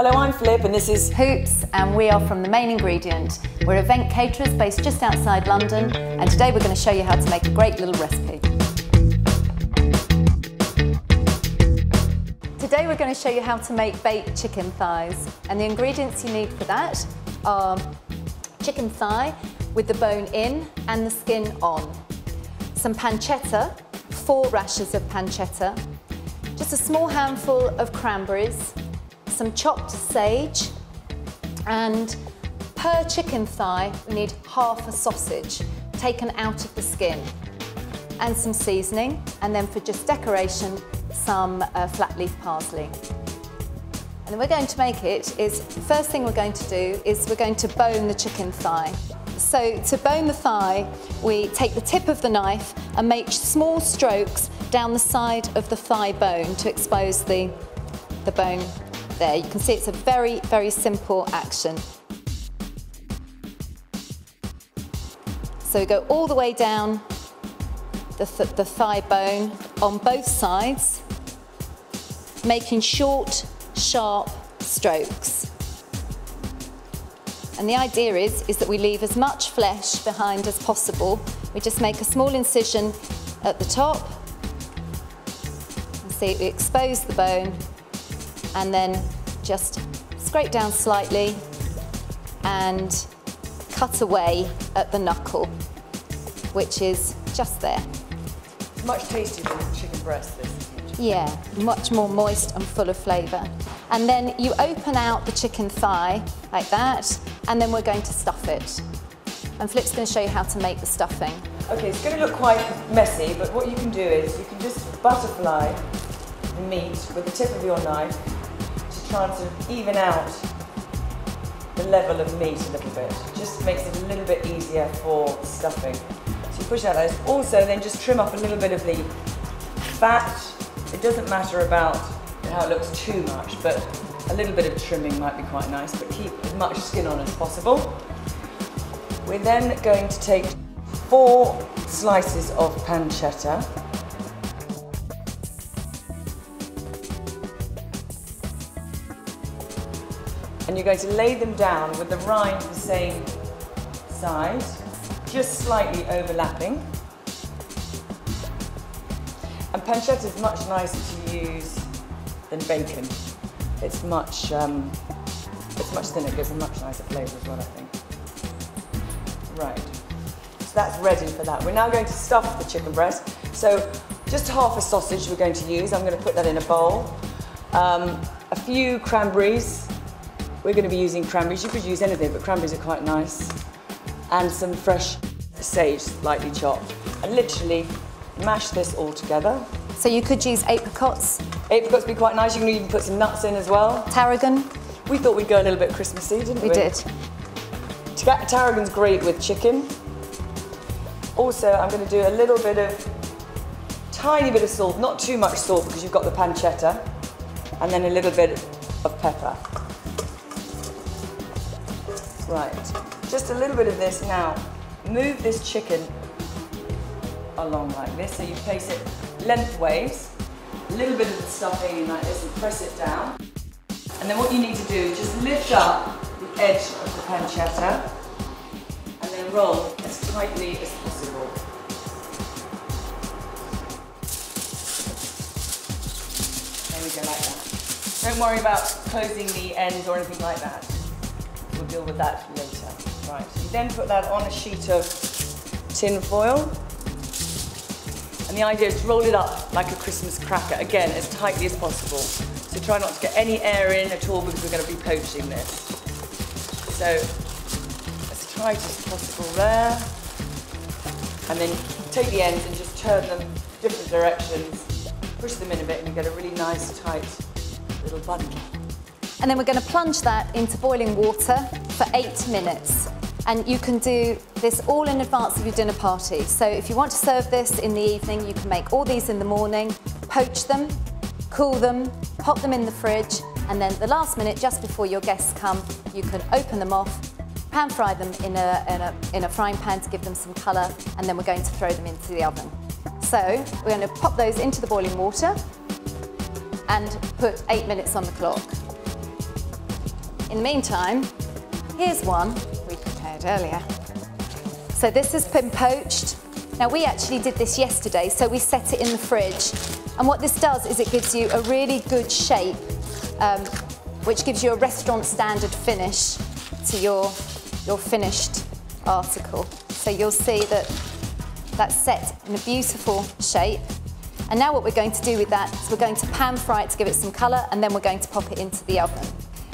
Hello, I'm Flip and this is Hoops, and we are from The Main Ingredient. We're event caterers based just outside London, and today we're going to show you how to make a great little recipe. Today we're going to show you how to make baked chicken thighs, and the ingredients you need for that are chicken thigh with the bone in and the skin on, some pancetta, 4 rashers of pancetta, just a small handful of cranberries, some chopped sage, and per chicken thigh we need half a sausage taken out of the skin, and some seasoning, and then for just decoration some flat leaf parsley. And then we're going to make it is, first thing we're going to do is we're going to bone the chicken thigh. So to bone the thigh, we take the tip of the knife and make small strokes down the side of the thigh bone to expose the bone there. You can see it's a very, very simple action. So we go all the way down the thigh bone on both sides, making short, sharp strokes. And the idea is that we leave as much flesh behind as possible. We just make a small incision at the top. And see, we expose the bone and then just scrape down slightly and cut away at the knuckle, which is just there. It's much tastier than chicken breast, this. Yeah, much more moist and full of flavour. And then you open out the chicken thigh like that, and then we're going to stuff it. And Flip's going to show you how to make the stuffing. Okay, it's going to look quite messy, but what you can do is you can just butterfly the meat with the tip of your knife to try and sort of even out the level of meat a little bit. It just makes it a little bit easier for stuffing. So you push out those. Also, then just trim up a little bit of the fat. It doesn't matter about how it looks too much, but a little bit of trimming might be quite nice, but keep as much skin on as possible. We're then going to take 4 slices of pancetta. And you're going to lay them down with the rind the same side, just slightly overlapping. And pancetta is much nicer to use than bacon. It's much thinner, it gives a much nicer flavour as well, I think. Right, so that's ready for that. We're now going to stuff the chicken breast. So just half a sausage we're going to use. I'm going to put that in a bowl. A few cranberries. We're going to be using cranberries. You could use anything, but cranberries are quite nice. And some fresh sage, lightly chopped. And literally mash this all together. So you could use apricots. Apricots would be quite nice. You can even put some nuts in as well. Tarragon. We thought we'd go a little bit Christmassy, didn't we? We did. Tarragon's great with chicken. Also, I'm going to do a little bit of, tiny bit of salt, not too much salt because you've got the pancetta, and then a little bit of pepper. Right, just a little bit of this now. Move this chicken along like this, so you place it lengthways, a little bit of the stuffing in like this and press it down. And then what you need to do is just lift up the edge of the pancetta and then roll as tightly as possible. There we go, like that. Don't worry about closing the ends or anything like that. We'll deal with that later. Right, so you then put that on a sheet of tin foil. And the idea is to roll it up like a Christmas cracker, again, as tightly as possible. So try not to get any air in at all because we're going to be poaching this. So as tight as possible there. And then take the ends and just turn them different directions, push them in a bit, and you get a really nice, tight little bundle. And then we're going to plunge that into boiling water for 8 minutes. And you can do this all in advance of your dinner party. So if you want to serve this in the evening, you can make all these in the morning, poach them, cool them, pop them in the fridge, and then at the last minute, just before your guests come, you can open them off, pan fry them in a frying pan to give them some colour, and then we're going to throw them into the oven. So we're going to pop those into the boiling water and put 8 minutes on the clock. In the meantime, here's one we prepared earlier. So this has been poached. Now we actually did this yesterday, so we set it in the fridge. And what this does is it gives you a really good shape, which gives you a restaurant standard finish to your finished article. So you'll see that that's set in a beautiful shape. And now what we're going to do with that is we're going to pan fry it to give it some colour, and then we're going to pop it into the oven.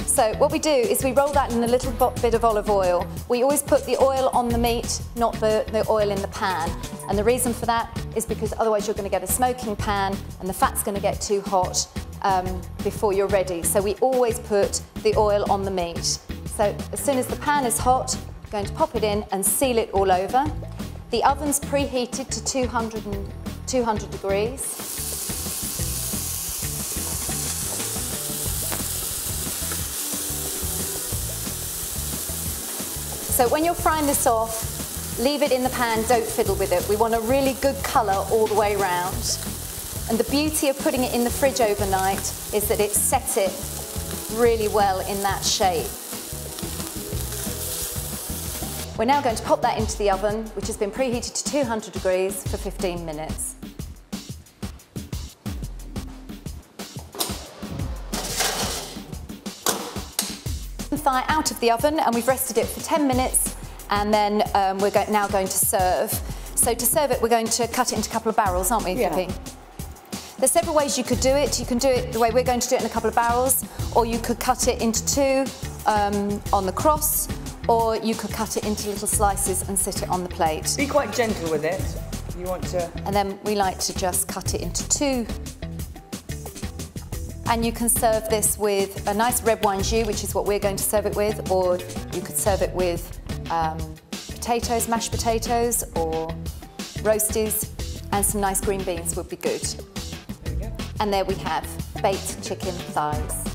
So what we do is we roll that in a little bit of olive oil. We always put the oil on the meat, not the oil in the pan. And the reason for that is because otherwise you're going to get a smoking pan and the fat's going to get too hot before you're ready. So we always put the oil on the meat. So as soon as the pan is hot, we're going to pop it in and seal it all over. The oven's preheated to 200 degrees. So when you're frying this off, leave it in the pan, don't fiddle with it. We want a really good colour all the way around. And the beauty of putting it in the fridge overnight is that it sets it really well in that shape. We're now going to pop that into the oven, which has been preheated to 200 degrees for 15 minutes. Thigh out of the oven, and we've rested it for 10 minutes, and then we're now going to serve. So to serve it, we're going to cut it into a couple of barrels, aren't we, Pippi? There's several ways you could do it. You can do it the way we're going to do it in a couple of barrels, or you could cut it into two on the cross, or you could cut it into little slices and sit it on the plate. Be quite gentle with it. You want to... And then we like to just cut it into two. And you can serve this with a nice red wine jus, which is what we're going to serve it with, or you could serve it with potatoes, mashed potatoes, or roasties, and some nice green beans would be good. There we go. And there we have baked chicken thighs.